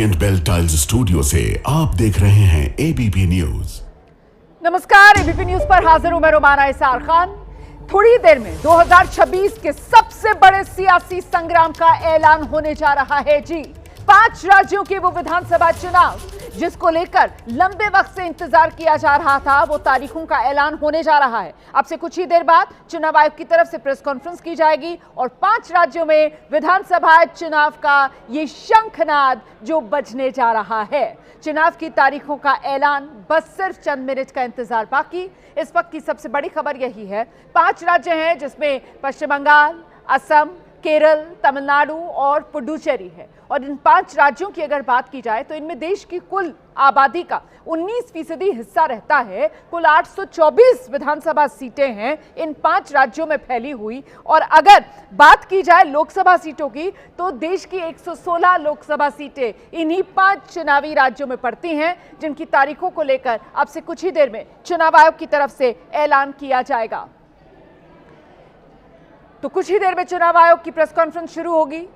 Orient bell tiles studio से आप देख रहे हैं एबीपी न्यूज। नमस्कार, एबीपी न्यूज पर हाजिर हूं मैं रोमाना इसार खान। थोड़ी देर में 2026 के सबसे बड़े सियासी संग्राम का ऐलान होने जा रहा है। जी, 5 राज्यों के वो विधानसभा चुनाव जिसको लेकर लंबे वक्त से इंतजार किया जा रहा था, वो तारीखों का ऐलान होने जा रहा है। अब से कुछ ही देर बाद चुनाव आयोग की तरफ से प्रेस कॉन्फ्रेंस की जाएगी और 5 राज्यों में विधानसभा चुनाव का ये शंखनाद जो बजने जा रहा है। चुनाव की तारीखों का ऐलान, बस सिर्फ चंद मिनट का इंतजार बाकी। इस वक्त की सबसे बड़ी खबर यही है, 5 राज्य हैं जिसमें पश्चिम बंगाल, असम, केरल, तमिलनाडु और पुडुचेरी है। और इन 5 राज्यों की अगर बात की जाए तो इनमें देश की कुल आबादी का 19% हिस्सा रहता है। कुल 824 विधानसभा सीटें हैं इन 5 राज्यों में फैली हुई। और अगर बात की जाए लोकसभा सीटों की तो देश की 116 लोकसभा सीटें इन्हीं 5 चुनावी राज्यों में पड़ती हैं, जिनकी तारीखों को लेकर अब से कुछ ही देर में चुनाव आयोग की तरफ से ऐलान किया जाएगा। तो कुछ ही देर में चुनाव आयोग की प्रेस कॉन्फ्रेंस शुरू होगी।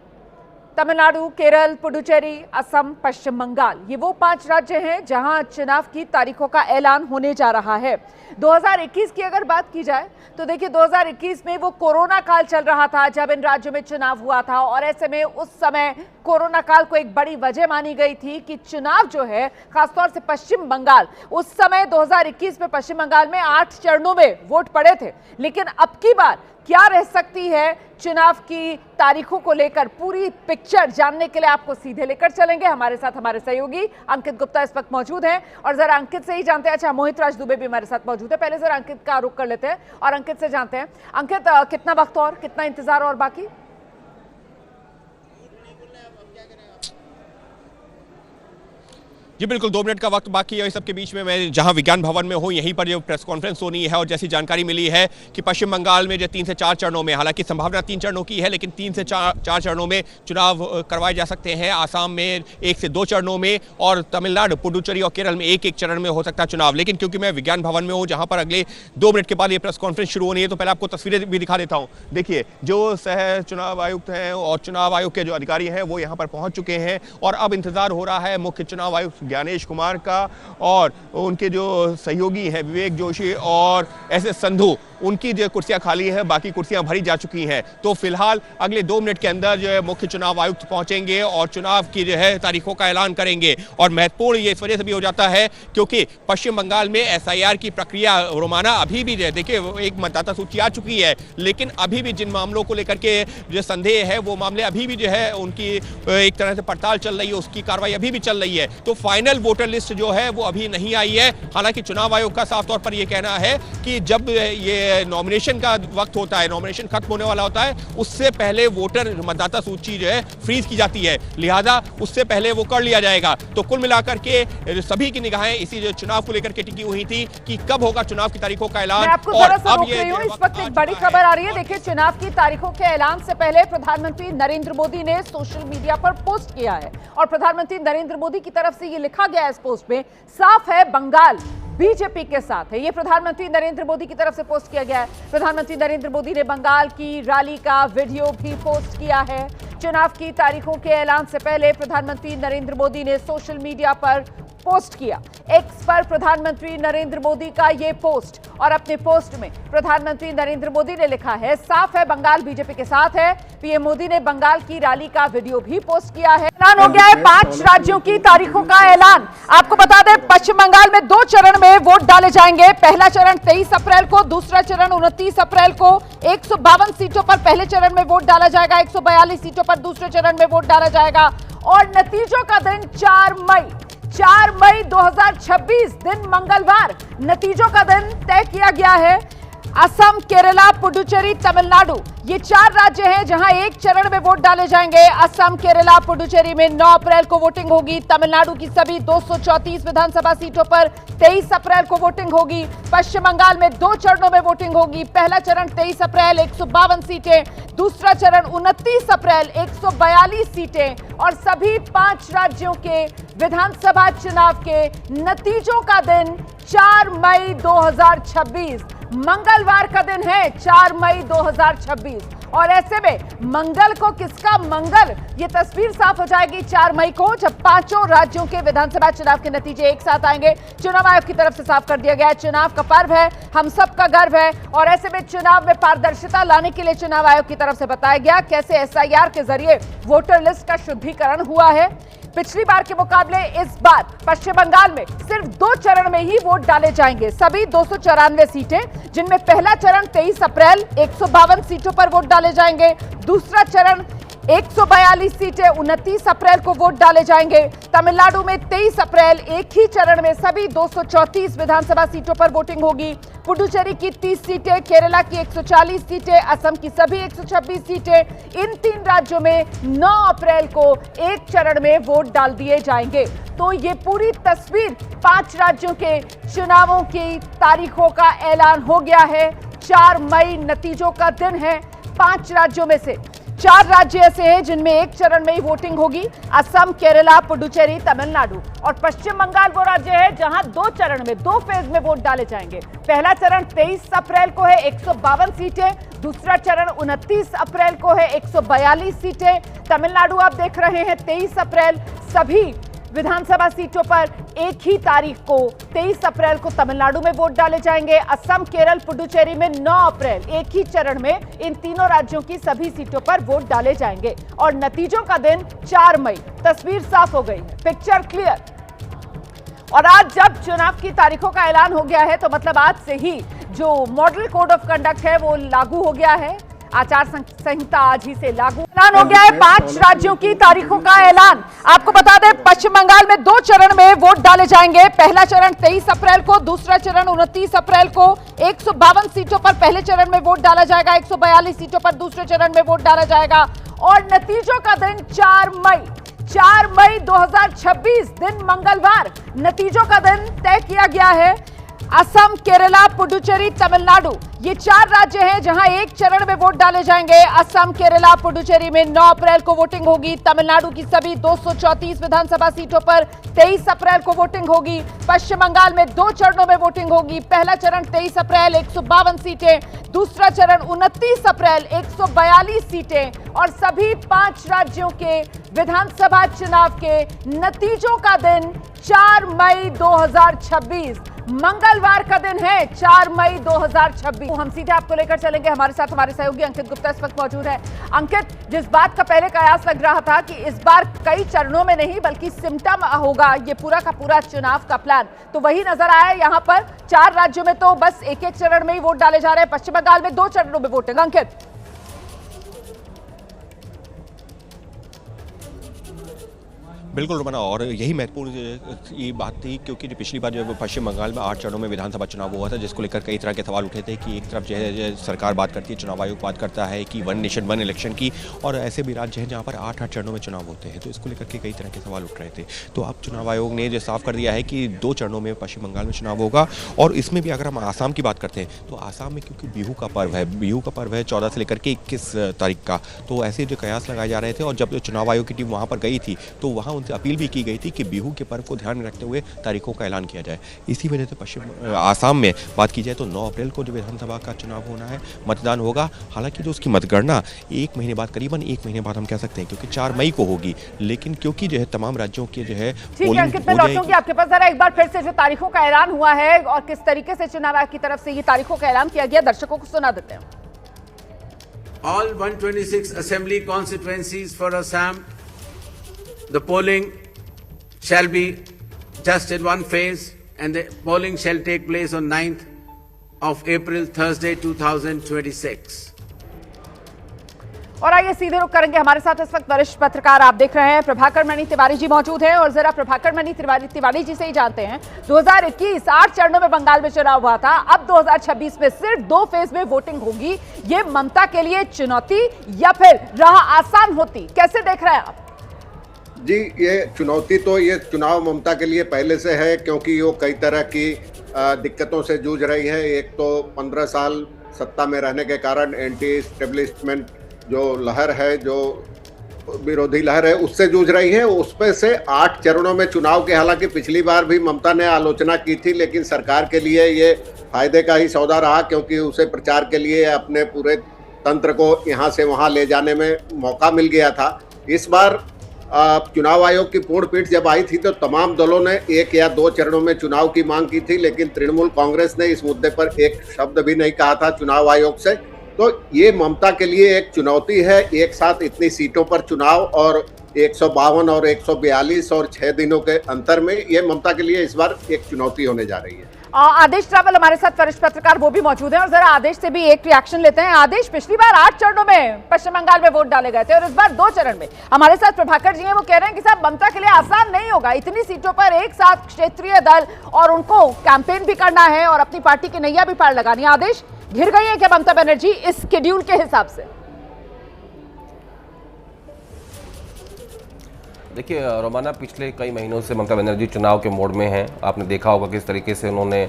तमिलनाडु, केरल, पुडुचेरी, असम, पश्चिम बंगाल, ये वो 5 राज्य हैं जहां चुनाव की तारीखों का ऐलान होने जा रहा है। 2021 की अगर बात की जाए तो देखिए, 2021 में वो कोरोना काल चल रहा था जब इन राज्यों में चुनाव हुआ था। और ऐसे में उस समय कोरोना काल को एक बड़ी वजह मानी गई थी कि चुनाव जो है, खासतौर से पश्चिम बंगाल, उस समय 2021 में पश्चिम बंगाल में 8 चरणों में वोट पड़े थे। लेकिन अब की बार क्या रह सकती है चुनाव की तारीखों को लेकर, पूरी पिक्चर जानने के लिए आपको सीधे लेकर चलेंगे। हमारे साथ हमारे सहयोगी अंकित गुप्ता इस वक्त मौजूद हैं और जरा अंकित से ही जानते हैं। अच्छा, मोहित राज दुबे भी हमारे साथ मौजूद है। पहले जरा अंकित का रुख कर लेते हैं और अंकित से जानते हैं। अंकित, कितना वक्त और कितना इंतजार और बाकी? जी बिल्कुल, 2 मिनट का वक्त बाकी है। इस सबके बीच में मैं जहां विज्ञान भवन में हूं, यहीं पर जो प्रेस कॉन्फ्रेंस होनी है और जैसी जानकारी मिली है कि पश्चिम बंगाल में जो 3 से 4 चरणों में, हालांकि संभावना 3 चरणों की है, लेकिन 3 से 4 चरणों में चुनाव करवाए जा सकते हैं। आसाम में 1 से 2 चरणों में और तमिलनाडु, पुडुचेरी और केरल में 1-1 चरण में हो सकता है चुनाव। लेकिन क्योंकि मैं विज्ञान भवन में हूँ जहाँ पर अगले 2 मिनट के बाद ये प्रेस कॉन्फ्रेंस शुरू होनी है, तो पहले आपको तस्वीरें भी दिखा देता हूँ। देखिए, जो सह चुनाव आयुक्त हैं और चुनाव आयोग के जो अधिकारी हैं वो यहाँ पर पहुँच चुके हैं और अब इंतजार हो रहा है मुख्य चुनाव आयुक्त ज्ञानेश कुमार का और उनके जो सहयोगी हैं विवेक जोशी और एस.एस. संधू, उनकी जो कुर्सियां खाली है, बाकी कुर्सियां भरी जा चुकी हैं। तो फिलहाल अगले 2 मिनट के अंदर जो है मुख्य चुनाव आयुक्त पहुंचेंगे और चुनाव की जो है तारीखों का ऐलान करेंगे। और महत्वपूर्ण ये इस वजह से भी हो जाता है क्योंकि पश्चिम बंगाल में एसआईआर की प्रक्रिया रोमाना अभी भी, देखिए, एक मतदाता सूची आ चुकी है, लेकिन अभी भी जिन मामलों को लेकर के जो संदेह है वो मामले अभी भी जो है उनकी एक तरह से पड़ताल चल रही है, उसकी कार्रवाई अभी भी चल रही है। तो फाइनल वोटर लिस्ट जो है वो अभी नहीं आई है। हालांकि चुनाव आयोग का साफ तौर पर यह कहना है कि जब ये नॉमिनेशन का वक्त होता है, नॉमिनेशन खत्म होने वाला होता है, उससे पहले वोटर मतदाता सूची जो है फ्रीज की जाती है, लिहाजा उससे पहले वो कर लिया जाएगा। तो कुल मिलाकर के सभी की निगाहें इसी जो चुनाव को लेकर के टिकी हुई थी कि कब होगा चुनाव की तारीखों का ऐलान। और अब ये इस वक्त एक बड़ी खबर आ रही है। देखिए, चुनाव की तारीखों के ऐलान से पहले प्रधानमंत्री नरेंद्र मोदी ने सोशल मीडिया पर पोस्ट किया है और प्रधानमंत्री नरेंद्र मोदी की तरफ से ये लिखा गया है इस पोस्ट में, साफ है बंगाल बीजेपी के साथ है। ये प्रधानमंत्री नरेंद्र मोदी की तरफ से पोस्ट किया गया है। प्रधानमंत्री नरेंद्र मोदी ने बंगाल की रैली का वीडियो भी पोस्ट किया है। चुनाव की तारीखों के ऐलान से पहले प्रधानमंत्री नरेंद्र मोदी ने सोशल मीडिया पर पोस्ट किया। एक्स पर प्रधानमंत्री नरेंद्र मोदी का ये पोस्ट, और अपने पोस्ट में प्रधानमंत्री नरेंद्र मोदी ने लिखा है, साफ है बंगाल बीजेपी के साथ है। पीएम मोदी ने बंगाल की रैली का वीडियो भी पोस्ट किया है। ऐलान हो गया है 5 राज्यों की तारीखों का ऐलान। आपको बता दें, पश्चिम बंगाल में 2 चरण में वोट डाले जाएंगे। पहला चरण 23 अप्रैल को, दूसरा चरण 29 अप्रैल को। 152 सीटों पर पहले चरण में वोट डाला जाएगा, 142 सीटों पर दूसरे चरण में वोट डाला जाएगा और नतीजों का दिन 4 मई 2026 दिन मंगलवार नतीजों का दिन तय किया गया है। असम, केरला, पुडुचेरी, तमिलनाडु, ये 4 राज्य हैं जहां 1 चरण में वोट डाले जाएंगे। असम, केरला, पुडुचेरी में 9 अप्रैल को वोटिंग होगी। तमिलनाडु की सभी 234 विधानसभा सीटों पर 23 अप्रैल को वोटिंग होगी। पश्चिम बंगाल में 2 चरणों में वोटिंग होगी। पहला चरण 23 अप्रैल 152 सीटें, दूसरा चरण 29 अप्रैल 142 सीटें और सभी 5 राज्यों के विधानसभा चुनाव के नतीजों का दिन 4 मई 2026 मंगलवार का दिन है, 4 मई 2026। और ऐसे में मंगल को किसका मंगल, ये तस्वीर साफ हो जाएगी 4 मई को, जब पांचों राज्यों के विधानसभा चुनाव के नतीजे एक साथ आएंगे। चुनाव आयोग की तरफ से साफ कर दिया गया है, चुनाव का पर्व है, हम सब का गर्व है, और ऐसे में चुनाव में पारदर्शिता लाने के लिए चुनाव आयोग की तरफ से बताया गया कैसे एसआईआर के जरिए वोटर लिस्ट का शुद्धिकरण हुआ है। पिछली बार के मुकाबले इस बार पश्चिम बंगाल में सिर्फ 2 चरण में ही वोट डाले जाएंगे। सभी 294 सीटें, जिनमें पहला चरण 23 अप्रैल 152 सीटों पर वोट डाले जाएंगे, दूसरा चरण 142 सीटें 29 अप्रैल को वोट डाले जाएंगे। तमिलनाडु में 23 अप्रैल एक ही चरण में सभी 234 विधानसभा सीटों पर वोटिंग होगी। पुडुचेरी की 30 सीटें, केरला की 140 सीटें, असम की सभी 126 सीटें, इन 3 राज्यों में 9 अप्रैल को एक चरण में वोट डाल दिए जाएंगे। तो ये पूरी तस्वीर 5 राज्यों के चुनावों की तारीखों का ऐलान हो गया है। 4 मई नतीजों का दिन है। 5 राज्यों में से 4 राज्य ऐसे हैं जिनमें एक चरण में ही वोटिंग होगी, असम, केरला, पुडुचेरी, तमिलनाडु, और पश्चिम बंगाल वो राज्य है जहां 2 चरण में 2 फेज में वोट डाले जाएंगे। पहला चरण 23 अप्रैल को है 152 सीटें, दूसरा चरण 29 अप्रैल को है 142 सीटें। तमिलनाडु आप देख रहे हैं 23 अप्रैल, सभी विधानसभा सीटों पर एक ही तारीख को 23 अप्रैल को तमिलनाडु में वोट डाले जाएंगे। असम, केरल, पुडुचेरी में 9 अप्रैल एक ही चरण में इन तीनों राज्यों की सभी सीटों पर वोट डाले जाएंगे, और नतीजों का दिन 4 मई। तस्वीर साफ हो गई है, पिक्चर क्लियर। और आज जब चुनाव की तारीखों का ऐलान हो गया है तो मतलब आज से ही जो मॉडल कोड ऑफ कंडक्ट है वो लागू हो गया है। आचार संहिता आज ही से लागू ऐलान हो गया है। 5 राज्यों की तारीखों का ऐलान। आपको बता दें, पश्चिम बंगाल में 2 चरण में वोट डाले जाएंगे। पहला चरण 23 अप्रैल को, दूसरा चरण 29 अप्रैल को। 152 सीटों पर पहले चरण में वोट डाला जाएगा, 142 सीटों पर दूसरे चरण में वोट डाला जाएगा, और नतीजों का दिन 4 मई 2026 दिन मंगलवार नतीजों का दिन तय किया गया है। असम, केरला, पुडुचेरी, तमिलनाडु, ये 4 राज्य हैं जहां एक चरण में वोट डाले जाएंगे। असम, केरला, पुडुचेरी में 9 अप्रैल को वोटिंग होगी। तमिलनाडु की सभी 234 विधानसभा सीटों पर 23 अप्रैल को वोटिंग होगी। पश्चिम बंगाल में 2 चरणों में वोटिंग होगी। पहला चरण 23 अप्रैल 152 सीटें, दूसरा चरण 29 अप्रैल 142 सीटें, और सभी 5 राज्यों के विधानसभा चुनाव के नतीजों का दिन 4 मई 2026 मंगलवार का दिन है। 4 मई 2026। हम सीधे आपको लेकर चलेंगे, हमारे साथ हमारे सहयोगी अंकित गुप्ता इस वक्त मौजूद है। अंकित, जिस बात का पहले कयास लग रहा था कि इस बार कई चरणों में नहीं बल्कि सिमटा होगा ये पूरा का पूरा चुनाव का प्लान, तो वही नजर आया यहाँ पर। 4 राज्यों में तो बस एक चरण में ही वोट डाले जा रहे हैं। पश्चिम बंगाल में 2 चरणों में वोटिंग। अंकित, बिल्कुल रुमाना, और यही महत्वपूर्ण ये बात थी क्योंकि जो पिछली बार जो पश्चिम बंगाल में 8 चरणों में विधानसभा चुनाव हुआ था, जिसको लेकर कई तरह के सवाल उठे थे कि एक तरफ जो है सरकार बात करती है, चुनाव आयोग बात करता है कि 1 नेशन 1 इलेक्शन की, और ऐसे भी राज्य हैं जहाँ पर 8 चरणों में चुनाव होते हैं, तो इसको लेकर के कई तरह के सवाल उठ रहे थे। तो अब चुनाव आयोग ने जो साफ कर दिया है कि 2 चरणों में पश्चिम बंगाल में चुनाव होगा। और इसमें भी अगर हम आसाम की बात करते हैं तो आसाम में क्योंकि बिहू का पर्व है 14 से लेकर के 21 तारीख का, तो ऐसे जो कयास लगाए जा रहे थे। और जब चुनाव आयोग की टीम वहाँ पर गई थी तो वहाँ उनसे अपील भी की गई थी कि बिहू के पर्व को ध्यान में रखते हुए तारीखों का ऐलान किया जाए। इसी वजह से आसाम में बात की जाए तो 9 अप्रैल को जो विधानसभा का चुनाव होना है, मतदान होगा। हालांकि जो उसकी मतगणना 1 महीने बाद, करीबन 1 महीने बाद हम कह सकते हैं, क्योंकि 4 मई को होगी, लेकिन क्योंकि जो है तमाम राज्यों के जो है पोलिंग आपके पास जरा एक बार फिर से जो तारीखों का ऐलान हुआ है और किस तरीके से चुनाव आयोग की तरफ से ये तारीखों का ऐलान किया गया, दर्शकों को सुना देते हैं। All 126 assembly constituencies for Assam, the polling shall be just in one phase, and the polling shall take place on 9th of April, Thursday, 2026. और आइए सीधे रुक करेंगे, हमारे साथ इस वक्त वरिष्ठ पत्रकार आप देख रहे हैं प्रभाकर मणि तिवारी जी मौजूद हैं, और जरा प्रभाकर मणि तिवारी जी से ही जानते हैं। 2021 8 चरणों में बंगाल में चुनाव हुआ था, अब 2026 में सिर्फ 2 फेज में वोटिंग होगी। ये ममता के लिए चुनौती या फिर राह आसान होती, कैसे देख रहे हैं आप? जी, ये चुनौती तो ये चुनाव ममता के लिए पहले से है, क्योंकि वो कई तरह की दिक्कतों से जूझ रही है। एक तो 15 साल सत्ता में रहने के कारण एंटी एस्टेब्लिशमेंट जो लहर है, जो विरोधी लहर है, उससे जूझ रही है। उसमें से 8 चरणों में चुनाव के, हालांकि पिछली बार भी ममता ने आलोचना की थी, लेकिन सरकार के लिए ये फायदे का ही सौदा रहा, क्योंकि उसे प्रचार के लिए अपने पूरे तंत्र को यहाँ से वहाँ ले जाने में मौका मिल गया था। इस बार चुनाव आयोग की पूर्ण पीठ जब आई थी तो तमाम दलों ने 1 या 2 चरणों में चुनाव की मांग की थी, लेकिन तृणमूल कांग्रेस ने इस मुद्दे पर एक शब्द भी नहीं कहा था चुनाव आयोग से। तो ये ममता के लिए एक चुनौती है, एक साथ इतनी सीटों पर चुनाव और 152 और 142 और 6 दिनों के अंतर में ये ममता के लिए इस बार एक चुनौती होने जा रही है। आदेश ट्रैवल हमारे साथ वरिष्ठ पत्रकार वो भी मौजूद हैं और जरा आदेश से भी एक रिएक्शन लेते हैं। आदेश, पिछली बार 8 चरणों में पश्चिम बंगाल में वोट डाले गए थे और इस बार 2 चरण में। हमारे साथ प्रभाकर जी हैं, वो कह रहे हैं कि साहब ममता के लिए आसान नहीं होगा, इतनी सीटों पर एक साथ क्षेत्रीय दल और उनको कैंपेन भी करना है और अपनी पार्टी की नैया भी पार लगानी है। आदेश, घिर गई है क्या ममता बनर्जी इस शेड्यूल के हिसाब से? देखिए रोमाना, पिछले कई महीनों से ममता बनर्जी चुनाव के मोड में हैं। आपने देखा होगा किस तरीके से उन्होंने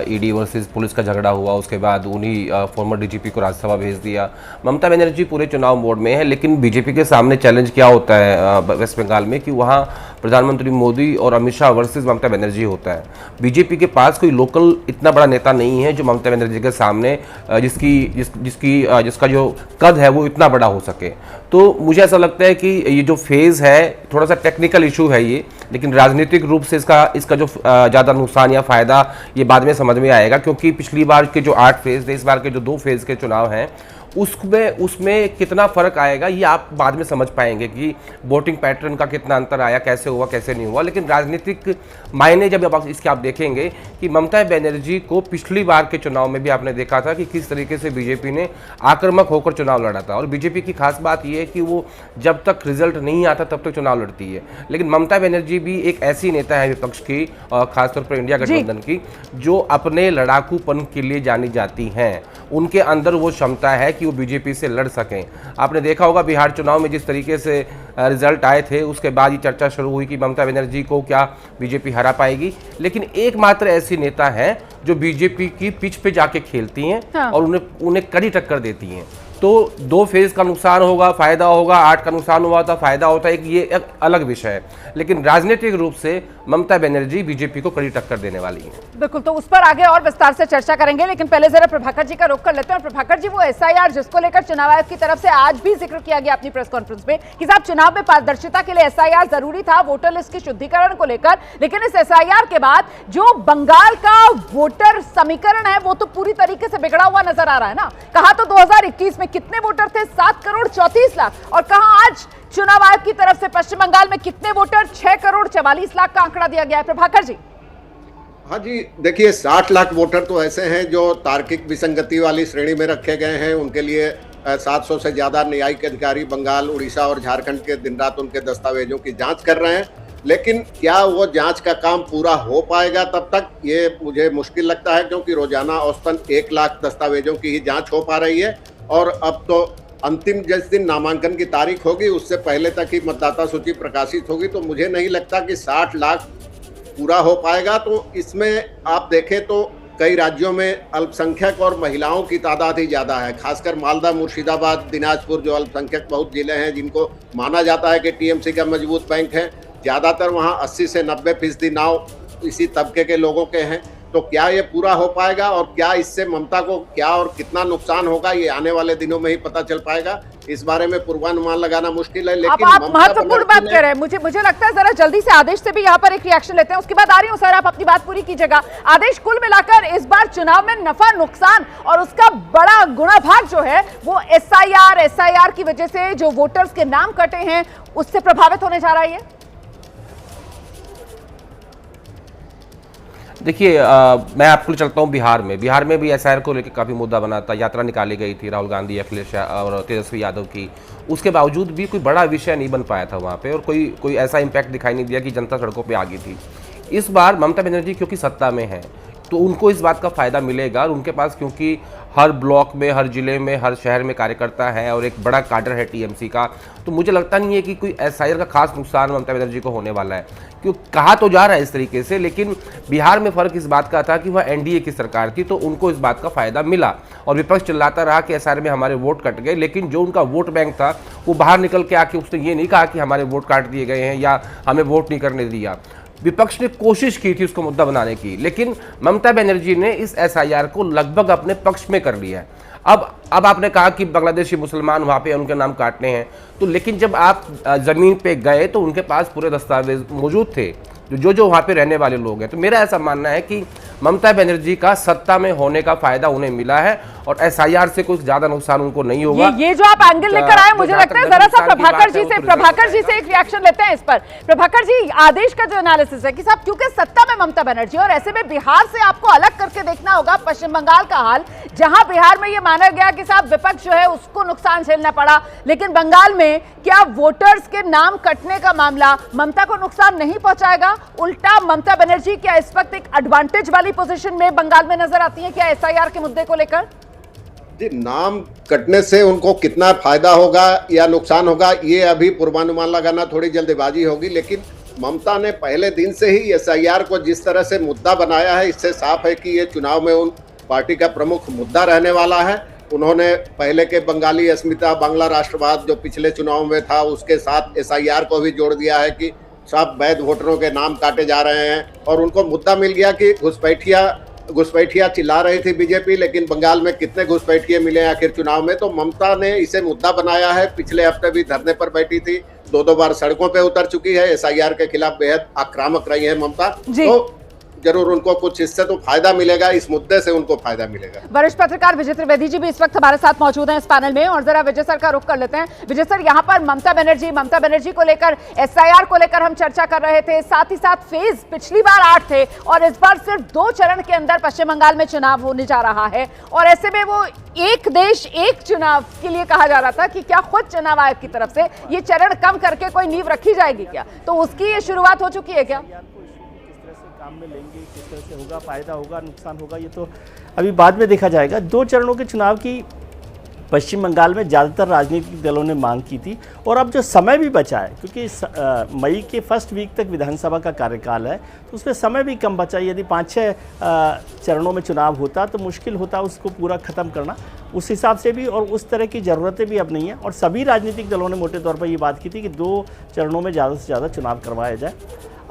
ईडी वर्सेस पुलिस का झगड़ा हुआ, उसके बाद उन्हीं फॉर्मर डीजीपी को राज्यसभा भेज दिया। ममता बनर्जी पूरे चुनाव मोड में है, लेकिन बीजेपी के सामने चैलेंज क्या होता है वेस्ट बंगाल में कि वहाँ प्रधानमंत्री मोदी और अमित शाह वर्सेस ममता बनर्जी होता है। बीजेपी के पास कोई लोकल इतना बड़ा नेता नहीं है जो ममता बनर्जी के सामने जिसका जो कद है वो इतना बड़ा हो सके। तो मुझे ऐसा लगता है कि ये जो फेज़ है थोड़ा सा टेक्निकल इशू है ये, लेकिन राजनीतिक रूप से इसका जो ज़्यादा नुकसान या फ़ायदा ये बाद में समझ में आएगा, क्योंकि पिछली बार के जो 8 फेज़ थे, इस बार के जो 2 फेज़ के चुनाव हैं उसमें कितना फ़र्क आएगा ये आप बाद में समझ पाएंगे कि वोटिंग पैटर्न का कितना अंतर आया, कैसे हुआ कैसे नहीं हुआ। लेकिन राजनीतिक मायने जब इसके आप देखेंगे कि ममता बनर्जी को पिछली बार के चुनाव में भी आपने देखा था कि किस तरीके से बीजेपी ने आक्रामक होकर चुनाव लड़ा था। और बीजेपी की खास बात यह है कि वो जब तक रिजल्ट नहीं आता तब तक चुनाव लड़ती है। लेकिन ममता बनर्जी भी एक ऐसी नेता है विपक्ष की, खासतौर पर इंडिया गठबंधन की, जो अपने लड़ाकूपन के लिए जानी जाती हैं। उनके अंदर वो क्षमता है कि वो बीजेपी से लड़ सकें। आपने देखा होगा बिहार चुनाव में जिस तरीके से रिजल्ट आए थे, उसके बाद ये चर्चा शुरू हुई कि ममता बनर्जी को क्या बीजेपी हरा पाएगी। लेकिन एकमात्र ऐसी नेता है जो बीजेपी की पिच पे जाके खेलती हैं और उन्हें कड़ी टक्कर देती हैं। तो 2 फेज का नुकसान होगा, फायदा होगा, 8 का नुकसान हुआ था, फायदा होता है, कि ये एक अलग विषय है। लेकिन राजनीतिक रूप से ममता बनर्जी बीजेपी को कड़ी टक्कर देने वाली है। बिल्कुल, तो उस पर आगे और विस्तार से चर्चा करेंगे, लेकिन पहले जरा प्रभाकर जी का रुख कर लेते हैं। प्रभाकर जी, वो एसआईआर जिसको लेकर चुनाव आयोग की तरफ से आज भी जिक्र किया गया अपनी प्रेस कॉन्फ्रेंस में कि साहब चुनाव में पारदर्शिता के लिए एसआईआर जरूरी था, वोटर लिस्ट की शुद्धिकरण को लेकर, लेकिन इस एसआईआर के बाद जो बंगाल का वोटर समीकरण है वो तो पूरी तरीके से बिगड़ा हुआ नजर आ रहा है ना। कहा तो 2021 में कितने वोटर थे? 7 करोड़ 34 लाख, और कहा आज चुनाव आयोग की तरफ से पश्चिम बंगाल में कितने वोटर? 6 करोड़ 44 लाख का आंकड़ा दिया गया है। प्रभाकर जी। हाँ जी, देखिए 60 लाख वोटर तो ऐसे हैं जो तार्किक विसंगति वाली श्रेणी में रखे गए हैं। उनके लिए 700 से ज्यादा न्यायिक अधिकारी बंगाल, उड़ीसा और झारखंड के दिन रात उनके दस्तावेजों की जांच कर रहे हैं। लेकिन क्या वो जांच का काम पूरा हो पाएगा तब तक, ये मुझे मुश्किल लगता है, क्योंकि रोजाना औसतन 1 लाख दस्तावेजों की ही जांच हो पा रही है। और अब तो अंतिम जिस दिन नामांकन की तारीख होगी उससे पहले तक ही मतदाता सूची प्रकाशित होगी। तो मुझे नहीं लगता कि 60 लाख पूरा हो पाएगा। तो इसमें आप देखें तो कई राज्यों में अल्पसंख्यक और महिलाओं की तादाद ही ज़्यादा है, खासकर मालदा, मुर्शिदाबाद, दिनाजपुर, जो अल्पसंख्यक बहुत जिले हैं जिनको माना जाता है कि टीएमसी का मजबूत बैंक है। ज़्यादातर वहाँ 80 से 90% नाव इसी तबके के लोगों के हैं। तो क्या ये पूरा हो पाएगा और क्या इससे ममता को क्या और कितना नुकसान होगा, ये आने वाले दिनों में ही पता चल पाएगा। इस बारे में पूर्वानुमान लगाना मुश्किल है। लेकिन आप महत्वपूर्ण बात कह रहे हैं, मुझे लगता है जरा जल्दी से आदेश से भी यहाँ पर एक रिएक्शन लेते हैं, उसके बाद आ रही हूँ सर, आप अपनी बात पूरी कीजिएगा। आदेश, कुल मिलाकर इस बार चुनाव में नफा नुकसान और उसका बड़ा गुणा भाग जो है वो एसआईआर की वजह से जो वोटर्स के नाम कटे हैं उससे प्रभावित होने जा रहा है। देखिए मैं आपको चलता हूँ बिहार में भी एसआईआर को लेकर काफ़ी मुद्दा बना था। यात्रा निकाली गई थी राहुल गांधी, अखिलेश और तेजस्वी यादव की, उसके बावजूद भी कोई बड़ा विषय नहीं बन पाया था वहाँ पे, और कोई ऐसा इम्पैक्ट दिखाई नहीं दिया कि जनता सड़कों पे आ गई थी। इस बार ममता बनर्जी क्योंकि सत्ता में है तो उनको इस बात का फ़ायदा मिलेगा, और उनके पास क्योंकि हर ब्लॉक में, हर जिले में, हर शहर में कार्यकर्ता है और एक बड़ा काडर है टीएमसी का, तो मुझे लगता नहीं है कि कोई एसआईआर का खास नुकसान ममता बनर्जी को होने वाला है। क्यों कहा तो जा रहा है इस तरीके से, लेकिन बिहार में फ़र्क इस बात का था कि वह एनडीए की सरकार थी, तो उनको इस बात का फ़ायदा मिला। और विपक्ष चिल्लाता रहा कि एसआईआर में हमारे वोट कट गए, लेकिन जो उनका वोट बैंक था वो बाहर निकल के आके उसने ये नहीं कहा कि हमारे वोट काट दिए गए हैं या हमें वोट नहीं करने दिया। विपक्ष ने कोशिश की थी उसको मुद्दा बनाने की, लेकिन ममता बनर्जी ने इस एसआईआर को लगभग अपने पक्ष में कर लिया है। अब आपने कहा कि बांग्लादेशी मुसलमान वहाँ पे उनके नाम काटने हैं, तो लेकिन जब आप ज़मीन पे गए तो उनके पास पूरे दस्तावेज मौजूद थे जो वहाँ पे रहने वाले लोग हैं। तो मेरा ऐसा मानना है कि ममता बनर्जी का सत्ता में होने का फायदा उन्हें मिला है और एसआईआर से कुछ ज्यादा नुकसान उनको नहीं होगा। ये जो आप एंगल लेकर आए, मुझे लगता है जरा सा प्रभाकर जी से एक रिएक्शन लेते हैं इस पर। प्रभाकर जी, आदेश का जो एनालिसिस है कि साहब क्योंकि सत्ता में ममता बनर्जी और ऐसे में बिहार से आपको अलग करके देखना होगा पश्चिम बंगाल का हाल, जहां बिहार में ये माना गया कि साहब विपक्ष जो है उसको नुकसान झेलना पड़ा, लेकिन बंगाल में क्या वोटर्स के नाम कटने का मामला ममता को नुकसान नहीं पहुंचाएगा? उल्टा ममता बनर्जी क्या इस वक्त एक एडवांटेज वाली पोजीशन में बंगाल में नजर आती है क्या एसआईआर के मुद्दे को लेकर? जी, नाम कटने से उनको कितना फायदा होगा या नुकसान होगा, ये अभी पूर्वानुमान लगाना थोड़ी जल्दबाजी होगी। लेकिन ममता ने पहले दिन से ही एसआईआर को जिस तरह से मुद्दा बनाया है, इससे साफ है कि ये चुनाव में उन पार्टी का प्रमुख मुद्दा रहने वाला है। उन्होंने पहले के बंगाली अस्मिता, बांग्ला राष्ट्रवाद जो पिछले चुनाव में था, उसके साथ एसआईआर को भी जोड़ दिया है कि सब वैध वोटरों के नाम काटे जा रहे हैं। और उनको मुद्दा मिल गया कि घुसपैठिया चिल्ला रही थी बीजेपी, लेकिन बंगाल में कितने घुसपैठिए मिले आखिर चुनाव में। तो ममता ने इसे मुद्दा बनाया है। पिछले हफ्ते भी धरने पर बैठी थी, 2 बार सड़कों पे उतर चुकी है, एसआईआर के खिलाफ बेहद आक्रामक रही है ममता। तो जरूर उनको कुछ इससे तो फायदा मिलेगा, इस मुद्दे से उनको फायदा मिलेगा। वरिष्ठ पत्रकार विजय त्रिवेदी जी भी इस वक्त हमारे साथ मौजूद हैं इस पैनल में, और जरा विजय सर का रुख कर लेते हैं। विजय सर, यहाँ पर ममता बनर्जी को लेकर, एसआईआर को लेकर हम चर्चा कर रहे थे, साथ ही साथ फेज पिछली बार 8 थे और इस बार सिर्फ 2 चरण के अंदर पश्चिम बंगाल में चुनाव होने जा रहा है, और ऐसे में वो एक देश एक चुनाव के लिए कहा जा रहा था कि क्या खुद चुनाव आयोग की तरफ से ये चरण कम करके कोई नींव रखी जाएगी क्या? तो उसकी ये शुरुआत हो चुकी है क्या? काम में लेंगे, किस तरह से होगा, फायदा होगा, नुकसान होगा, ये तो अभी बाद में देखा जाएगा। 2 चरणों के चुनाव की पश्चिम बंगाल में ज़्यादातर राजनीतिक दलों ने मांग की थी, और अब जो समय भी बचा है, क्योंकि मई के फर्स्ट वीक तक विधानसभा का कार्यकाल है, तो उसमें समय भी कम बचा। यदि 5-6 चरणों में चुनाव होता तो मुश्किल होता उसको पूरा ख़त्म करना, उस हिसाब से भी, और उस तरह की ज़रूरतें भी अब नहीं है। और सभी राजनीतिक दलों ने मोटे तौर पर ये बात की थी कि 2 चरणों में ज़्यादा से ज़्यादा चुनाव करवाया जाए।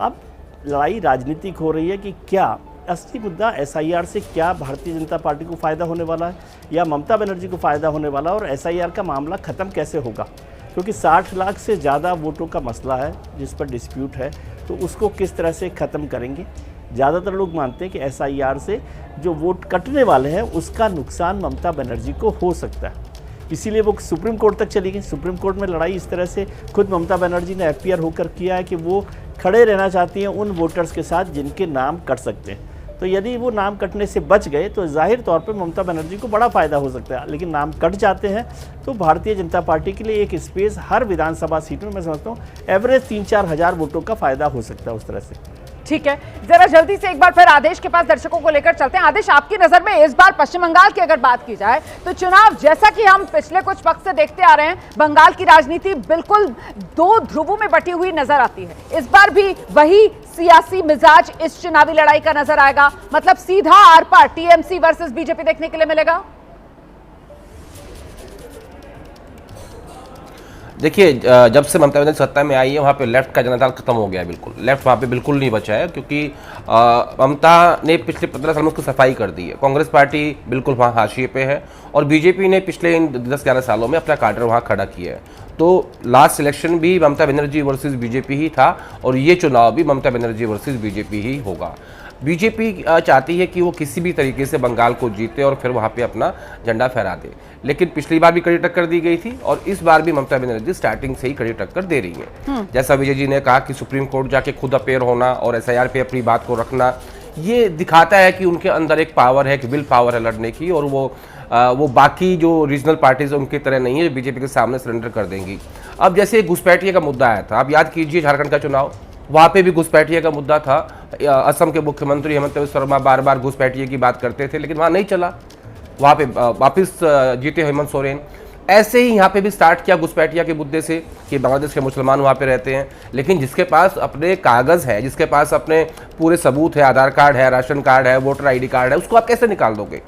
अब लड़ाई राजनीतिक हो रही है कि क्या असली मुद्दा एसआईआर से क्या भारतीय जनता पार्टी को फ़ायदा होने वाला है या ममता बनर्जी को फ़ायदा होने वाला है, और एसआईआर का मामला ख़त्म कैसे होगा, क्योंकि 60 लाख से ज़्यादा वोटों का मसला है जिस पर डिस्प्यूट है, तो उसको किस तरह से ख़त्म करेंगे। ज़्यादातर लोग मानते हैं कि एसआईआर से जो वोट कटने वाले हैं उसका नुकसान ममता बनर्जी को हो सकता है, इसीलिए वो सुप्रीम कोर्ट तक चली गई। सुप्रीम कोर्ट में लड़ाई इस तरह से खुद ममता बनर्जी ने एफआईआर होकर किया है कि वो खड़े रहना चाहती हैं उन वोटर्स के साथ जिनके नाम कट सकते हैं। तो यदि वो नाम कटने से बच गए तो जाहिर तौर पर ममता बनर्जी को बड़ा फ़ायदा हो सकता है, लेकिन नाम कट जाते हैं तो भारतीय जनता पार्टी के लिए एक स्पेस हर विधानसभा सीट में, मैं समझता हूँ एवरेज 3-4 हज़ार वोटों का फ़ायदा हो सकता है उस तरह से। ठीक है, जरा जल्दी से एक बार फिर आदेश के पास दर्शकों को लेकर चलते हैं। आदेश, आपकी नजर में इस बार पश्चिम बंगाल की अगर बात की जाए तो चुनाव, जैसा कि हम पिछले कुछ वक्त से देखते आ रहे हैं, बंगाल की राजनीति बिल्कुल 2 ध्रुवों में बटी हुई नजर आती है। इस बार भी वही सियासी मिजाज इस चुनावी लड़ाई का नजर आएगा, मतलब सीधा आर पार टीएमसी वर्सेस बीजेपी देखने के लिए मिलेगा। देखिए, जब से ममता बनर्जी सत्ता में आई है वहाँ पे लेफ्ट का जनाधार खत्म हो गया है, बिल्कुल लेफ्ट वहाँ पे बिल्कुल नहीं बचा है, क्योंकि ममता ने पिछले 15 साल में उसकी सफाई कर दी है। कांग्रेस पार्टी बिल्कुल वहाँ हाशिए पे है और बीजेपी ने पिछले इन 10-11 सालों में अपना काडर वहाँ खड़ा किया है। तो लास्ट इलेक्शन भी ममता बनर्जी वर्सेस बीजेपी ही था और ये चुनाव भी ममता बनर्जी वर्सेस बीजेपी ही होगा। बीजेपी चाहती है कि वो किसी भी तरीके से बंगाल को जीते और फिर वहाँ पे अपना झंडा फहरा दे, लेकिन पिछली बार भी कड़ी टक्कर दी गई थी और इस बार भी ममता बनर्जी स्टार्टिंग से ही कड़ी टक्कर दे रही है। जैसा विजय जी ने कहा कि सुप्रीम कोर्ट जाके खुद अपेयर होना और एसआईआर पे अपनी बात को रखना, ये दिखाता है कि उनके अंदर एक पावर है, एक विल पावर है लड़ने की, और वो बाकी जो रीजनल पार्टीज उनकी तरह नहीं है बीजेपी के सामने सरेंडर कर देंगी। अब जैसे घुसपैठिए का मुद्दा आया था, आप याद कीजिए झारखंड का चुनाव, वहाँ पे भी घुसपैठिए का मुद्दा था। असम के मुख्यमंत्री हेमंत बिस्वा शर्मा बार बार घुसपैठिए की बात करते थे, लेकिन वहाँ नहीं चला, वहाँ पे वापस जीते हेमंत सोरेन। ऐसे ही यहाँ पे भी स्टार्ट किया घुसपैठिया के मुद्दे से कि बांग्लादेश के मुसलमान वहाँ पे रहते हैं, लेकिन जिसके पास अपने कागज़ है, जिसके पास अपने पूरे सबूत है, आधार कार्ड है, राशन कार्ड है, वोटर ID कार्ड है, उसको आप कैसे निकाल दोगे?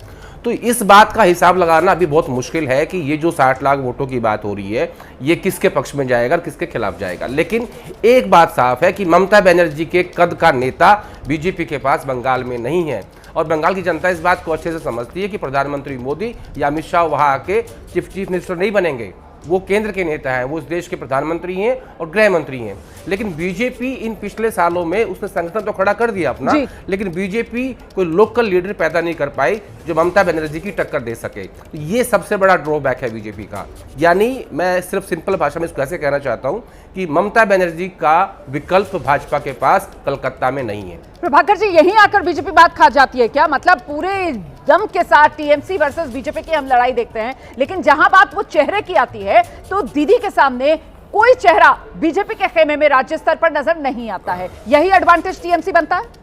तो इस बात का हिसाब लगाना अभी बहुत मुश्किल है कि ये जो 60 लाख वोटों की बात हो रही है ये किसके पक्ष में जाएगा और किसके खिलाफ जाएगा। लेकिन एक बात साफ है कि ममता बनर्जी के कद का नेता बीजेपी के पास बंगाल में नहीं है। और बंगाल की जनता इस बात को अच्छे से समझती है कि प्रधानमंत्री मोदी या अमित शाह वहाँ आके चीफ मिनिस्टर नहीं बनेंगे, वो केंद्र के नेता हैं, वो इस देश के प्रधानमंत्री हैं और गृह मंत्री हैं। लेकिन बीजेपी इन पिछले सालों में उसने संगठन तो खड़ा कर दिया अपना, लेकिन बीजेपी कोई लोकल लीडर पैदा नहीं कर पाई जो ममता बनर्जी की टक्कर दे सके। तो ये सबसे बड़ा ड्रॉबैक है बीजेपी का। यानी मैं सिर्फ सिंपल भाषा में इसको ऐसे कहना चाहता हूं कि ममता बनर्जी का विकल्प भाजपा के पास कलकत्ता में नहीं है। प्रभाकर जी, यहीं आकर बीजेपी बात खा जाती है क्या? मतलब पूरे दम के साथ टीएमसी वर्सेस बीजेपी की हम लड़ाई देखते हैं, लेकिन जहां बात वो चेहरे की आती है तो दीदी के सामने कोई चेहरा बीजेपी के खेमे में राज्य स्तर पर नजर नहीं आता है। यही एडवांटेज टीएमसी बनता है।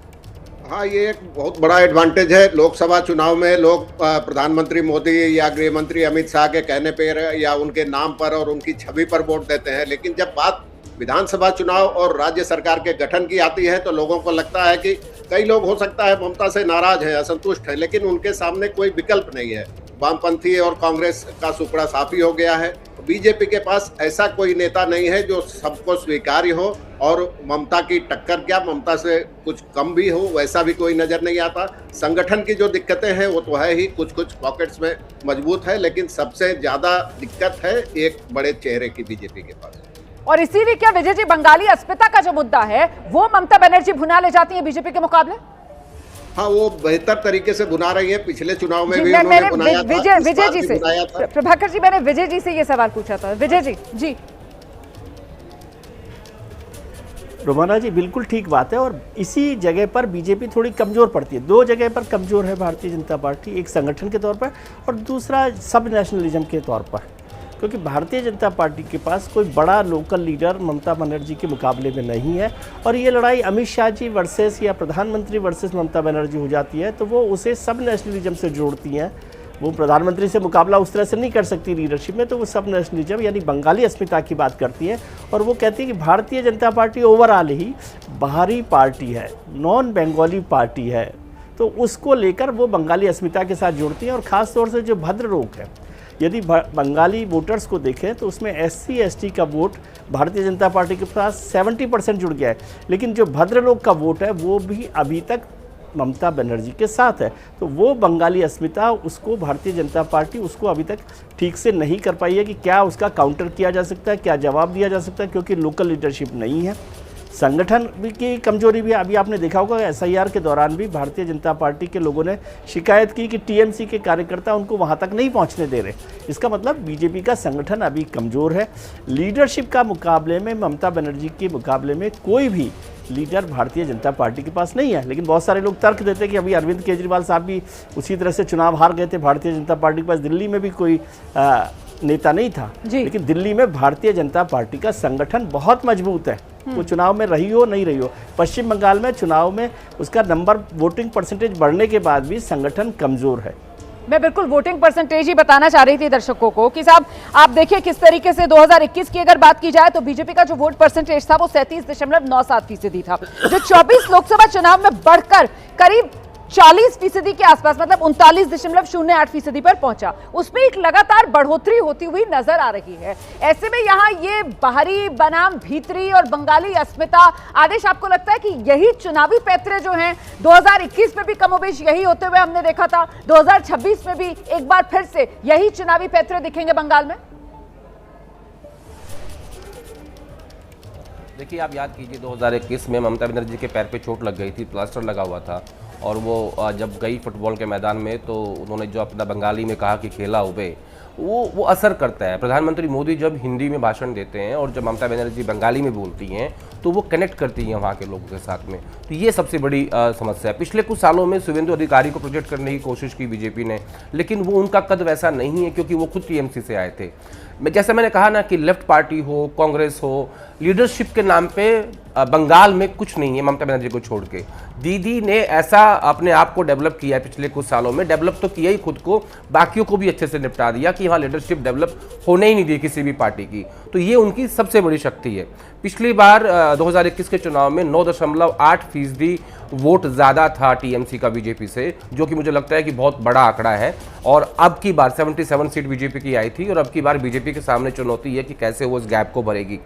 हाँ, ये एक बहुत बड़ा एडवांटेज है। लोकसभा चुनाव में लोग प्रधानमंत्री मोदी या गृह मंत्री अमित शाह के कहने पर या उनके नाम पर और उनकी छवि पर वोट देते हैं, लेकिन जब बात विधानसभा चुनाव और राज्य सरकार के गठन की आती है तो लोगों को लगता है कि कई लोग हो सकता है ममता से नाराज हैं, असंतुष्ट हैं, लेकिन उनके सामने कोई विकल्प नहीं है। वामपंथी और कांग्रेस का सुपड़ा साफ ही हो गया है। बीजेपी के पास ऐसा कोई नेता नहीं है जो सबको स्वीकार्य हो और ममता की टक्कर क्या, ममता से कुछ कम भी हो, वैसा भी कोई नजर नहीं आता। संगठन की जो दिक्कतें हैं वो तो है ही, कुछ कुछ पॉकेट्स में मजबूत है, लेकिन सबसे ज्यादा दिक्कत है एक बड़े चेहरे की बीजेपी के पास। और इसीलिए क्या विजय जी, बंगाली अस्मिता का जो मुद्दा है वो ममता बनर्जी भुना ले जाती है बीजेपी के मुकाबले? हाँ, वो बेहतर तरीके से बुना रही है। पिछले चुनाव में भी उन्होंने बुनाया था, विजय जी से, प्रभाकर जी, मैंने विजय जी से ये सवाल पूछा था। विजय जी जी। रोमाना जी, बिल्कुल ठीक बात है। और इसी जगह पर बीजेपी थोड़ी कमज़ोर पड़ती है। दो जगह पर कमज़ोर है भारतीय जनता पार्टी, एक संगठन के तौर पर और दूसरा सब नेशनलिज्म के तौर पर, क्योंकि भारतीय जनता पार्टी के पास कोई बड़ा लोकल लीडर ममता बनर्जी के मुकाबले में नहीं है। और ये लड़ाई अमित शाह जी वर्सेस या प्रधानमंत्री वर्सेस ममता बनर्जी हो जाती है तो वो उसे सब नेशनलिज्म से जोड़ती हैं। वो प्रधानमंत्री से मुकाबला उस तरह से नहीं कर सकती लीडरशिप में, तो वो सब नेशनलिज्म यानी बंगाली अस्मिता की बात करती है। और वो कहती है कि भारतीय जनता पार्टी ओवरऑल ही बाहरी पार्टी है, नॉन बंगाली पार्टी है, तो उसको लेकर वो बंगाली अस्मिता के साथ जोड़ती हैं। और ख़ास तौर से जो भद्र लोग हैं, यदि बंगाली वोटर्स को देखें तो उसमें SC ST का वोट भारतीय जनता पार्टी के पास 70% जुड़ गया है, लेकिन जो भद्र लोग का वोट है वो भी अभी तक ममता बनर्जी के साथ है। तो वो बंगाली अस्मिता, उसको भारतीय जनता पार्टी उसको अभी तक ठीक से नहीं कर पाई है कि क्या उसका काउंटर किया जा सकता है, क्या जवाब दिया जा सकता है, क्योंकि लोकल लीडरशिप नहीं है। संगठन की कमजोरी भी अभी आपने देखा होगा, SIR के दौरान भी भारतीय जनता पार्टी के लोगों ने शिकायत की कि TMC के कार्यकर्ता उनको वहां तक नहीं पहुंचने दे रहे। इसका मतलब बीजेपी का संगठन अभी कमज़ोर है। लीडरशिप का मुकाबले में ममता बनर्जी के मुकाबले में कोई भी लीडर भारतीय जनता पार्टी के पास नहीं है। लेकिन बहुत सारे लोग तर्क देते हैं कि अभी अरविंद केजरीवाल साहब भी उसी तरह से चुनाव हार गए थे भारतीय जनता पार्टी के पास, दिल्ली में भी कोई नेता नहीं था, लेकिन दिल्ली में भारतीय जनता पार्टी का संगठन बहुत मजबूत है। वो चुनाव में रही हो नहीं रही हो, पश्चिम बंगाल में चुनाव में उसका नंबर वोटिंग परसेंटेज बढ़ने के बाद भी संगठन कमजोर है। मैं बिल्कुल वोटिंग परसेंटेज ही बताना चाह रही थी दर्शकों को कि साहब आप देखिए किस तरीके से 2021 की अगर बात की जाए तो बीजेपी का जो वोट परसेंटेज था वो 37.97% था, जो 24 लोकसभा चुनाव में बढ़कर करीब 40% के आसपास, मतलब 39.08% पर पहुंचा। उसमें एक लगातार बढ़ोतरी होती हुई नजर आ रही है। ऐसे में यहाँ ये बाहरी बनाम भीतरी और बंगाली अस्मिता, आदेश आपको लगता है कि यही चुनावी पैतरे जो हैं 2021 में भी कमोबेश यही होते हुए हमने देखा था, 2026 में भी एक बार फिर से यही चुनावी पैतरे दिखेंगे बंगाल में? देखिए, आप याद कीजिए 2021 में ममता बनर्जी के पैर पे चोट लग गई थी, प्लास्टर लगा हुआ था, और वो जब गई फुटबॉल के मैदान में तो उन्होंने जो अपना बंगाली में कहा कि खेला हुए, वो असर करता है। प्रधानमंत्री मोदी जब हिंदी में भाषण देते हैं और जब ममता बनर्जी बंगाली में बोलती हैं तो वो कनेक्ट करती हैं वहाँ के लोगों के साथ में। तो ये सबसे बड़ी समस्या है। पिछले कुछ सालों में शुभेंदु अधिकारी को प्रोजेक्ट करने की कोशिश की बीजेपी ने, लेकिन वो उनका कद वैसा नहीं है क्योंकि वो खुद TMC से आए थे। जैसे मैंने कहा ना कि लेफ्ट पार्टी हो, कांग्रेस हो, लीडरशिप के नाम पे बंगाल में कुछ नहीं है ममता बनर्जी को छोड़ के। दीदी ने ऐसा अपने आप को डेवलप किया है पिछले कुछ सालों में, डेवलप तो किया ही खुद को, बाकियों को भी अच्छे से निपटा दिया कि वहाँ लीडरशिप डेवलप होने ही नहीं दी किसी भी पार्टी की। तो ये उनकी सबसे बड़ी शक्ति है। पिछली बार 2021 के चुनाव में 9.8% वोट ज़्यादा था TMC का बीजेपी से, जो कि मुझे लगता है कि बहुत बड़ा आंकड़ा है। और अब की बार 77 सीट बीजेपी की आई थी और अब की बार बीजेपी के सामने चुनौती है कि कैसे वो इस गैप को भरेगी।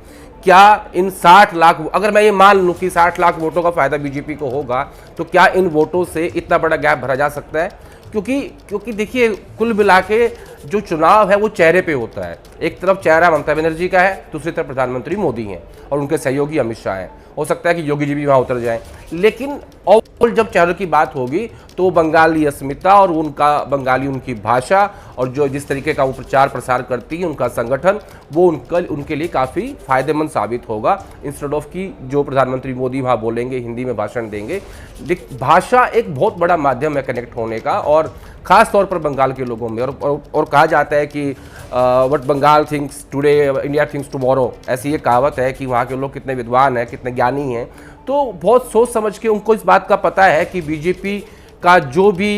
क्या क्या इन 60 लाख, अगर मैं ये मान लूं कि 60 लाख वोटों का फायदा बीजेपी को होगा, तो क्या इन वोटों से इतना बड़ा गैप भरा जा सकता है? क्योंकि देखिए, कुल मिला के जो चुनाव है वो चेहरे पे होता है। एक तरफ चेहरा ममता बनर्जी का है, दूसरी तरफ प्रधानमंत्री मोदी हैं और उनके सहयोगी अमित शाह हैं। हो सकता है कि योगी जी भी वहाँ उतर जाएं, लेकिन ओवरऑल जब चेहरों की बात होगी तो बंगाली अस्मिता और उनका बंगाली उनकी भाषा और जो जिस तरीके का वो प्रचार प्रसार करती है उनका संगठन, वो उनके लिए काफ़ी फायदेमंद साबित होगा। इंस्टेड ऑफ कि जो प्रधानमंत्री मोदी वहाँ बोलेंगे, हिंदी में भाषण देंगे। भाषा एक बहुत बड़ा माध्यम है कनेक्ट होने का, और ख़ास तौर पर बंगाल के लोगों में। और कहा जाता है कि what Bengal thinks today India thinks tomorrow, ऐसी ये कहावत है कि वहाँ के लोग कितने विद्वान हैं, कितने ज्ञानी हैं। तो बहुत सोच समझ के उनको इस बात का पता है कि बीजेपी का जो भी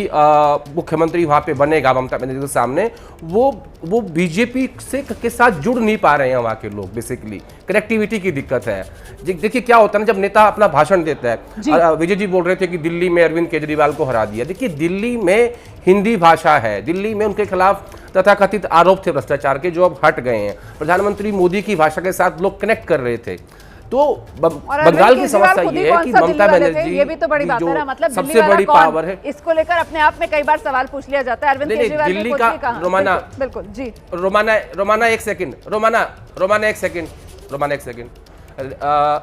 मुख्यमंत्री वहाँ पे बनेगा ममता बनर्जी के सामने, वो बीजेपी से के साथ जुड़ नहीं पा रहे हैं वहाँ के लोग। बेसिकली कनेक्टिविटी की दिक्कत है। देखिए क्या होता है ना, जब नेता अपना भाषण देता है, विजय जी बोल रहे थे कि दिल्ली में अरविंद केजरीवाल को हरा दिया। देखिए, दिल्ली में हिंदी भाषा है, दिल्ली में उनके खिलाफ तथाकथित आरोप थे भ्रष्टाचार के, जो अब हट गए हैं। प्रधानमंत्री मोदी की भाषा के साथ लोग कनेक्ट कर रहे थे। तो बंगाल की समस्या ये है कि ममता बनर्जी, ये भी तो बड़ी बात है ना, मतलब सबसे बड़ी पावर है, इसको लेकर अपने आप में कई बार सवाल पूछ लिया जाता है। अरविंद केजरीवाल दिल्ली का रोमाना, बिल्कुल जी, रोमाना एक सेकंड,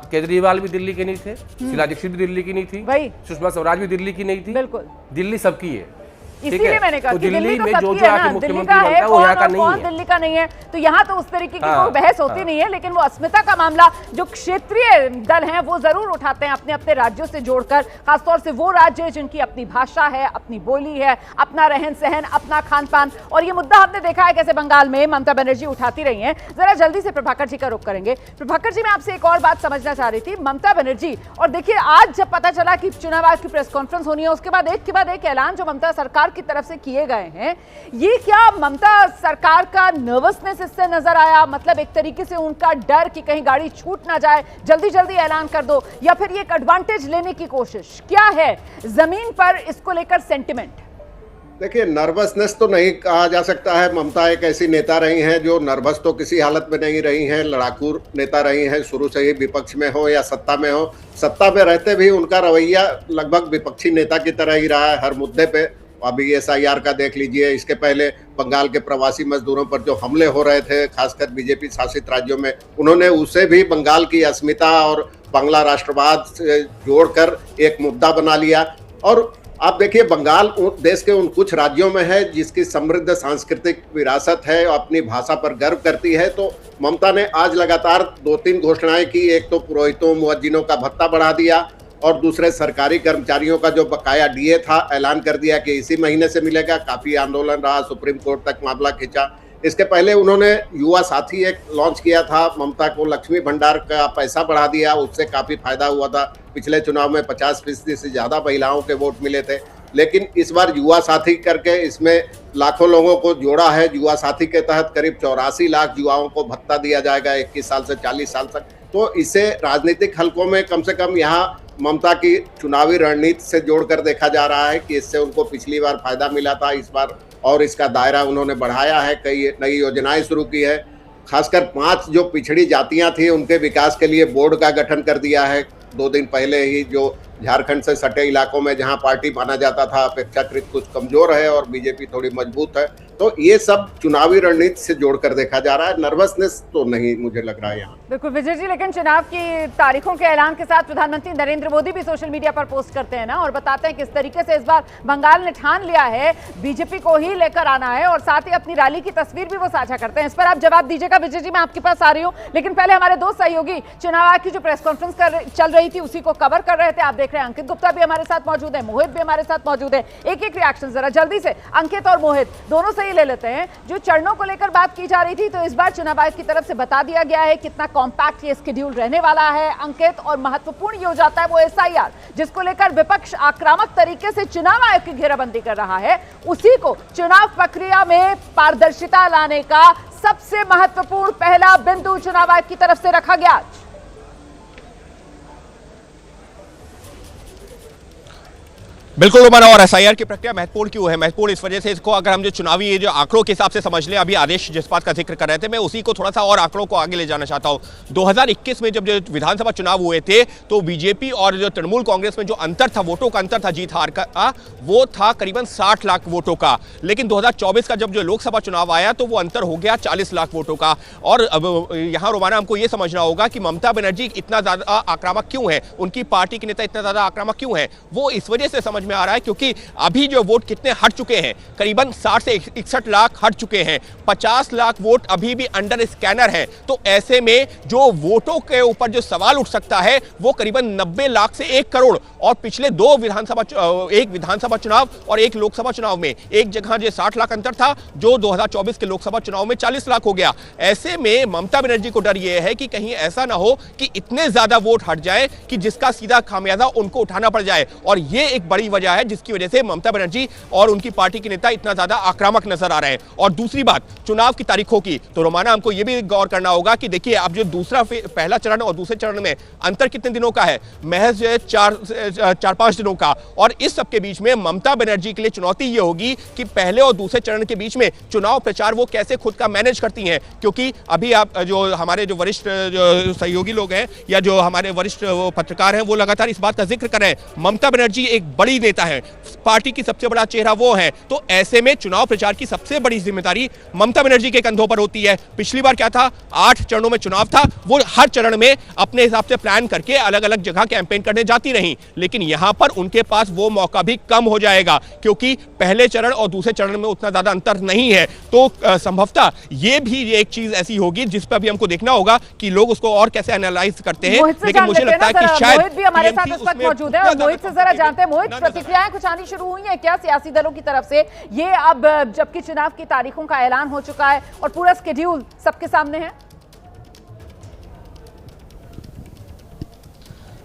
केजरीवाल भी दिल्ली के नहीं थे, शीला दीक्षित भी दिल्ली की नहीं थी, सुषमा स्वराज भी दिल्ली की नहीं थी। बिल्कुल, दिल्ली सबकी है। इसीलिए मैंने कहा तो कि दिल्ली तो में सबकी है ना, दिल्ली का है वो यहाँ का नहीं कौन है। दिल्ली का नहीं है, तो यहाँ तो उस तरीके की कोई बहस होती नहीं है। लेकिन वो अस्मिता का मामला जो क्षेत्रीय दल हैं वो जरूर उठाते हैं अपने अपने राज्यों से जोड़कर, खासतौर से वो राज्य जिनकी अपनी भाषा है, अपनी बोली है, अपना रहन सहन, अपना खान पान। और ये मुद्दा आपने देखा है कैसे बंगाल में ममता बनर्जी उठाती रही हैं। जरा जल्दी से प्रभाकर जी का रुख करेंगे। प्रभाकर जी, मैं आपसे एक और बात समझना चाह रही थी, ममता बनर्जी, और देखिए आज जब पता चला कि चुनाव आयोग की प्रेस कॉन्फ्रेंस होनी है, उसके बाद एक ऐलान जो ममता सरकार की तरफ से किए गए हैं, ये क्या ममता सरकार का नर्वसनेस इससे नजर आया? मतलब एक तरीके से उनका डर कि कहीं गाड़ी छूट ना जाए, जल्दी जल्दी ऐलान कर दो, या फिर ये एक एडवांटेज लेने की कोशिश? क्या है जमीन पर इसको लेकर सेंटिमेंट? देखिए, नर्वसनेस तो नहीं कहा जा सकता है। ममता एक ऐसी नेता रही हैं जो नर्वस तो किसी हालत में नहीं रही हैं। लड़ाकू नेता रही हैं शुरू से ही, विपक्ष में हो या सत्ता में हो। सत्ता में रहते भी उनका रवैया लगभग विपक्षी नेता की तरह ही रहा है हर मुद्दे पे। अभी SIR का देख लीजिए, इसके पहले बंगाल के प्रवासी मजदूरों पर जो हमले हो रहे थे खासकर बीजेपी शासित राज्यों में, उन्होंने उसे भी बंगाल की अस्मिता और बांग्ला राष्ट्रवाद से जोड़कर एक मुद्दा बना लिया। और आप देखिए, बंगाल देश के उन कुछ राज्यों में है जिसकी समृद्ध सांस्कृतिक विरासत है, अपनी भाषा पर गर्व करती है। तो ममता ने आज लगातार 2-3 घोषणाएं की। एक तो पुरोहितों मुअज्जिनों का भत्ता बढ़ा दिया, और दूसरे सरकारी कर्मचारियों का जो बकाया DA था ऐलान कर दिया कि इसी महीने से मिलेगा। काफी आंदोलन रहा, सुप्रीम कोर्ट तक मामला खिंचा। इसके पहले उन्होंने युवा साथी एक लॉन्च किया था, ममता को लक्ष्मी भंडार का पैसा बढ़ा दिया, उससे काफी फायदा हुआ था। पिछले चुनाव में 50% से ज्यादा महिलाओं के वोट मिले थे। लेकिन इस बार युवा साथी करके इसमें लाखों लोगों को जोड़ा है। युवा साथी के तहत करीब 84 लाख युवाओं को भत्ता दिया जाएगा 21 साल से 40 साल तक। तो इसे राजनीतिक हलकों में कम से कम यहाँ ममता की चुनावी रणनीति से जोड़कर देखा जा रहा है कि इससे उनको पिछली बार फायदा मिला था, इस बार और इसका दायरा उन्होंने बढ़ाया है, कई नई योजनाएं शुरू की है। खासकर 5 जो पिछड़ी जातियां थी उनके विकास के लिए बोर्ड का गठन कर दिया है। 2 दिन पहले ही जो झारखंड से सटे इलाकों में जहां पार्टी माना जाता था अपेक्षाकृत कुछ कमजोर है और बीजेपी थोड़ी मजबूत है, तो ये सब चुनावी रणनीति से जोड़कर देखा जा रहा है। नर्वसनेस तो नहीं मुझे लग रहा है यहाँ। बिल्कुल विजय जी, लेकिन चुनाव की तारीखों के ऐलान के साथ प्रधानमंत्री नरेंद्र मोदी भी सोशल मीडिया पर पोस्ट करते हैं ना, और बताते हैं किस तरीके से इस बार बंगाल ने ठान लिया है बीजेपी को ही लेकर आना है, और साथ ही अपनी रैली की तस्वीर भी वो साझा करते हैं। इस पर आप जवाब दीजिएगा विजय जी, मैं आपके पास आ रही हूँ। लेकिन पहले हमारे 2 सहयोगी चुनाव आयोग की जो प्रेस कॉन्फ्रेंस चल रही थी उसी को कवर कर रहे थे। आप देख रहे हैं अंकित गुप्ता भी हमारे साथ मौजूद है, मोहित भी हमारे साथ मौजूद है। एक रिएक्शन जरा जल्दी से अंकित और मोहित दोनों से ही ले लेते हैं। जो चरणों को लेकर बात की जा रही थी, तो इस बार चुनाव आयोग की तरफ से बता दिया गया है कितना कॉम्पैक्ट ये शेड्यूल रहने वाला है अंकित, और महत्वपूर्ण ये हो जाता है वो SIR जिसको लेकर विपक्ष आक्रामक तरीके से चुनाव आयोग की घेराबंदी कर रहा है। उसी को चुनाव प्रक्रिया में पारदर्शिता लाने का सबसे महत्वपूर्ण पहला बिंदु चुनाव आयोग की तरफ से रखा गया। बिल्कुल रोमाना, और एसआईआर की प्रक्रिया महत्वपूर्ण क्यों है? महत्वपूर्ण इस वजह से, इसको अगर हम जो चुनावी जो आंकड़ों के हिसाब से समझ लें, अभी आदेश जिस बात का जिक्र कर रहे थे, मैं उसी को थोड़ा सा और आंकड़ों को आगे ले जाना चाहता हूं। 2021 में जब जो विधानसभा चुनाव हुए थे तो बीजेपी और जो तृणमूल कांग्रेस में जो अंतर था, वोटों का अंतर था, जीत हार का, वो था करीबन 60 लाख वोटों का। लेकिन 2024 का जब जो लोकसभा चुनाव आया तो वो अंतर हो गया 40 लाख वोटों का। और अब यहां रोमाना हमको ये समझना होगा कि ममता बनर्जी इतना ज्यादा आक्रामक क्यों है, उनकी पार्टी के नेता इतना ज्यादा आक्रामक क्यों है? वो इस वजह से समझ में आ रहा है क्योंकि अभी जो वोट कितने हट चुके हैं, करीबन 60 से 61 लाख हट चुके हैं, 50 लाख वोट अभी भी अंडर स्कैनर है। तो ऐसे में जो वोटों के ऊपर जो सवाल उठ सकता है वो करीबन 90 लाख से 1 करोड़। और पिछले दो एक विधानसभा चुनाव और एक लोकसभा चुनाव में एक जगह जो 60 लाख अंतर था, जो 2024 के लोकसभा चुनाव में 40 लाख हो गया। ऐसे में ममता बनर्जी को डर यह है कि कहीं ऐसा ना हो कि इतने ज्यादा वोट हट जाए कि जिसका सीधा खामियाजा उनको उठाना पड़ जाए। और यह एक बड़ी वजह है जिसकी वजह से ममता बनर्जी और उनकी पार्टी के नेता इतना ज्यादा आक्रामक नजर आ रहे हैं। और दूसरी बात चुनाव की तारीखों की, तो रोमाना हमको यह भी गौर करना होगा कि देखिए अब जो पहला चरण और दूसरे चरण में अंतर कितने दिनों का है? महज 4-5 दिनों का। और इस सब के बीच में ममता बनर्जी के लिए चुनौती यह होगी कि पहले और दूसरे चरण के बीच में चुनाव प्रचार वो कैसे खुद का मैनेज करती हैं। क्योंकि अभी आप जो हमारे जो वरिष्ठ जो सहयोगी लोग हैं या जो हमारे वरिष्ठ पत्रकार हैं, वो लगातार इस बात का जिक्र कर रहे हैं, ममता बनर्जी एक बड़ी नेता है, पार्टी की सबसे बड़ा चेहरा वो है। तो ऐसे में चुनाव प्रचार की सबसे बड़ी जिम्मेदारी ममता बनर्जी के कंधों पर होती है। पिछली बार क्या था, 8 चरणों में चुनाव था, वो हर चरण में अपने हिसाब से प्लान करके अलग अलग जगह कैंपेन करने जाती रही। लेकिन यहां पर उनके पास वो मौका भी कम हो जाएगा क्योंकि पहले चरण और दूसरे चरण में उतना ज्यादा अंतर नहीं है। तो संभवतः ये भी एक चीज ऐसी होगी जिस पर भी हमको देखना होगा कि लोग उसको और कैसे एनालाइज करते हैं। लेकिन मुझे लगता है कि शायद मोहित भी हमारे साथ इस वक्त मौजूद है और मोहित से जरा जानते हैं, मोहित प्रतिक्रियाएं कुछ आनी शुरू हुई हैं क्या सियासी दलों की तरफ से? ये अब जबकि चुनाव की तारीखों का ऐलान हो चुका है और पूरा शेड्यूल सबके सामने है।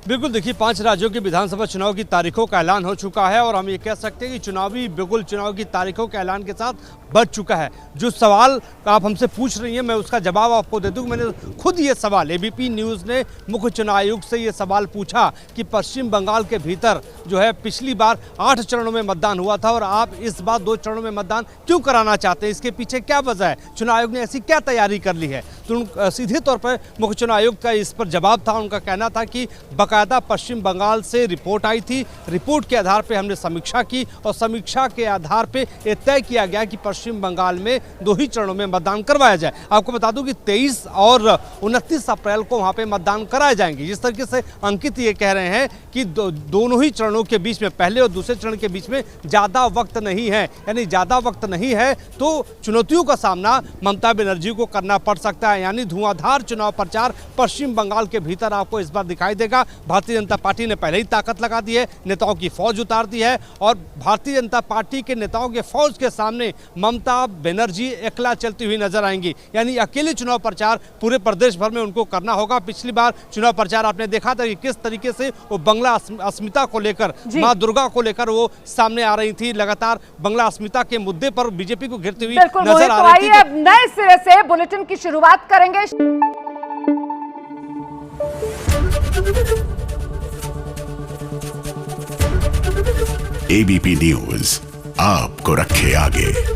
बिल्कुल, देखिए 5 राज्यों के विधानसभा चुनाव की तारीखों का ऐलान हो चुका है और हम ये कह सकते हैं कि चुनाव की तारीखों के ऐलान के साथ बढ़ चुका है। जो सवाल आप हमसे पूछ रही हैं मैं उसका जवाब आपको दे दूं। मैंने खुद ये सवाल एबीपी न्यूज़ ने मुख्य चुनाव आयुक्त से ये सवाल पूछा कि पश्चिम बंगाल के भीतर जो है पिछली बार 8 चरणों में मतदान हुआ था और आप इस बार 2 चरणों में मतदान क्यों कराना चाहते हैं, इसके पीछे क्या वजह है, चुनाव आयोग ने ऐसी क्या तैयारी कर ली है? तो सीधे तौर पर मुख्य चुनाव आयुक्त का इस पर जवाब था, उनका कहना था कि बाकायदा पश्चिम बंगाल से रिपोर्ट आई थी, रिपोर्ट के आधार पर हमने समीक्षा की और समीक्षा के आधार पर यह तय किया गया कि पश्चिम बंगाल में 2 ही चरणों में मतदान करवाया जाए। आपको बता दूं कि 23 और 29 अप्रैल को वहां पे मतदान कराए जाएंगे। जिस तरीके से अंकित ये कह रहे हैं कि दोनों ही चरणों के बीच में, पहले और दूसरे चरण के बीच में ज़्यादा वक्त नहीं है, यानी ज़्यादा वक्त नहीं है तो चुनौतियों का सामना ममता बनर्जी को करना पड़ सकता है। यानी धुआंधार चुनाव प्रचार पश्चिम बंगाल के भीतर आपको इस बार दिखाई देगा। भारतीय जनता पार्टी ने पहले ही ताकत लगा दी है, नेताओं की फौज उतार दी है और भारतीय जनता पार्टी के नेताओं के फौज के सामने ममता बनर्जी एकला चलती हुई नजर आएंगी। यानी अकेले चुनाव प्रचार पूरे प्रदेश भर में उनको करना होगा। पिछली बार चुनाव प्रचार आपने देखा था कि किस तरीके से वो बंगला अस्मिता को लेकर, मां दुर्गा को लेकर वो सामने आ रही थी, लगातार बंगला अस्मिता के मुद्दे पर बीजेपी को घेरती हुई नजर आ रही थी। अब नए सिरे से बुलेटिन की शुरुआत करेंगे। एबीपी न्यूज आपको रखे आगे।